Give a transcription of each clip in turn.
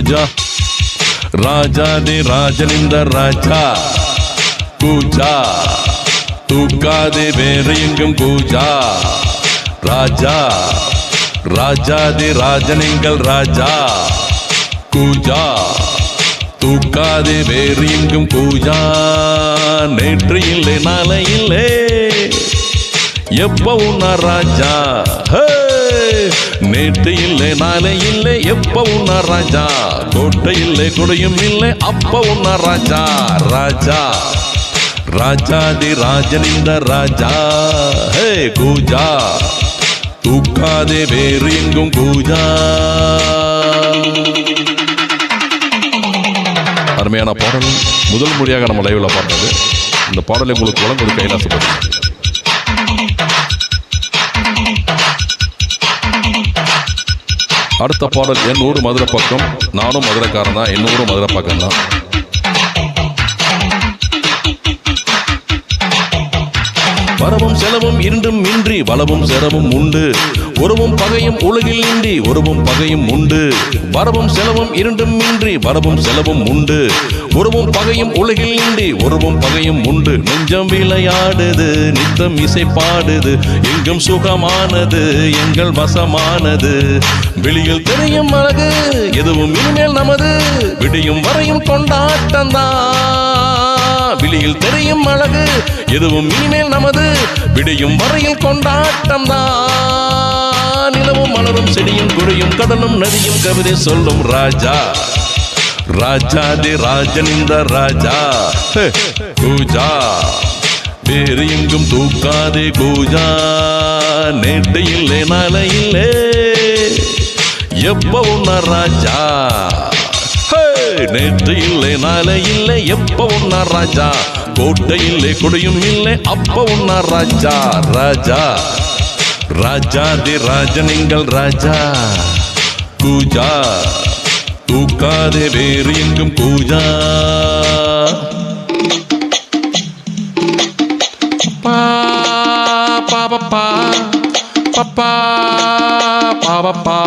ராஜா ராஜாதி ராஜனிந்த ராஜா கூஜா தூக்காதே வேறு எங்கும் கூஜா ராஜா ராஜாதி ராஜனிங்கள் ராஜா கூஜா தூக்காதே வேறு எங்கும் கூஜா நேற்று இல்லை நாளை இல்லை எப்பவும் நான் ராஜா நேற்று இல்லை நாளை இல்லை எப்பவும் நான் ராஜா கோட்டை இல்லை கொடையும் இல்லை அப்பவும் நான் ராஜா ராஜா ராஜாதி ராஜனிந்த ராஜா ஹே கூஜா தூக்காதே வேறு எங்கும் கூஜா. அருமையான பாடல் முதல் முறையாக நம்ம லைவ்ல பாடுறது. இந்த பாடலை உங்களுக்கு வழங்குவது கைலாசபதி. அடுத்த பாடல் என் ஊர் மதுரை பக்கம். நானும் மதுரைக்காரன் தான், என் ஊரும் மதுரை பக்கம் தான். வரவும் செலவும் இரண்டும் இன்றி வளவும் செலவும் உண்டு, உறவும் பகையும் உலகில் இன்றி உறவும் பகையும் உண்டு. வரவும் செலவும் இரண்டும் இன்றி வரவும் செலவும் உண்டு, உறவும் பகையும் உலகில் இன்றி உறவும் பகையும் உண்டு. நெஞ்சம் விளையாடுது நித்தம் இசை பாடுது, எங்கும் சுகமானது எங்கள் வசமானது. வெளியில் தெரியும் அழகு எதுவும் இனிமேல் நமது, விடியும் வரையும் கொண்டாட்டம்தான். வெளியில் தெரியும் அழகு எதுவும் இனிமேல் நமது, விடியும் வரையில் கொண்டாட்டம் தான். நிலவும் மலரும் செடியும் குறையும் கடலும் நதியும் கவிதை சொல்லும் ராஜா ராஜாதி ராஜனிந்த ராஜா கூஜா வேறு எங்கும் தூக்காதே கூஜா நேற்று இல்லை நாளை இல்லை எப்பவும் நான் ராஜா நேற்று இல்லை நாளை இல்லை எப்பவும் நான் ராஜா கோட்டை இல்லை கொடியும் இல்லை அப்பவும் நான் ராஜா ராஜா ராஜாதி ராஜனிங்கள் ராஜா கூஜா தூக்காதே வேறு எங்கும் கூஜா. பாபா பப்பா பாபா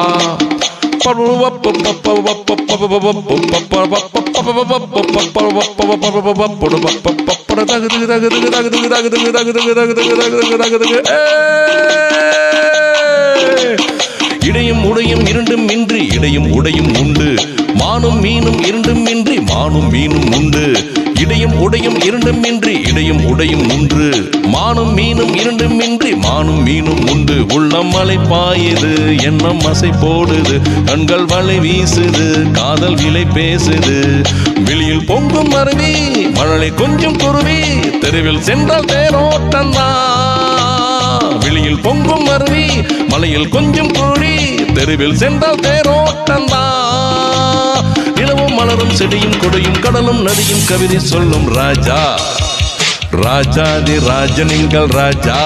இடையும் உடையும் இரண்டும் இன்றி இடையும் உடையும் உண்டு, மானும் மீனும் இரண்டும் இன்றி மானும் மீனும் உண்டு. இடையும் உடையும் இரண்டும் இன்றி இடையும் உடையும் உண்டு, மானும் மீனும் இரண்டும் இன்றி மானும் மீனும் உண்டு. உள்ளம் மலை பாயுது எண்ணம் அசை போடுது, கண்கள் வலை வீசுது காதல் விலை பேசுது. வெளியில் பொங்கும் அருவி மழலை கொஞ்சம் குருவி, தெருவில் சென்றால் தேரோட்டம்தான். வெளியில் பொங்கும் அருவி மலையில் கொஞ்சம் குருவி, தெருவில் சென்றால் தேரோட்டம்தான். நிலவும் மலரும் செடியும் கொடையும் கடலும் நதியும் கவிதை சொல்லும் ராஜா ராஜாதி ராஜனிங்கள் ராஜா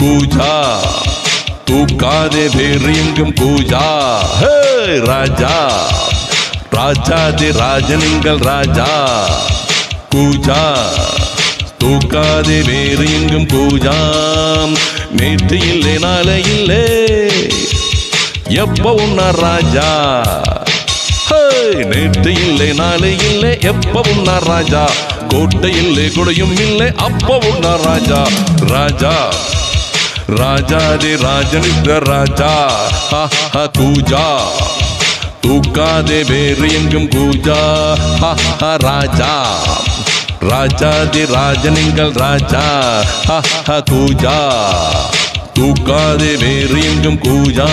கூஜா தூக்காதே வேறு எங்கும் கூஜா ராஜா ராஜாதி ராஜனிங்கள் ராஜா கூஜா தூக்காதே வேறு எங்கும் கூஜா நேற்று இல்லை நாளை இல்லை எப்பவும் நான் ராஜா நேற்று இல்லை நாளை இல்லை எப்பவும் நான் ராஜா கோட்டை இல்லை கொடையும் இல்லை அப்பவும் நான் ராஜா ராஜா ராஜாதி ராஜனிந்த ராஜா கூஜா தூக்காதே வேறு எங்கும் கூஜா ராஜா ராஜாதி ராஜனிங்கள் ராஜா கூஜா தூக்காதே வேறு எங்கும் கூஜா.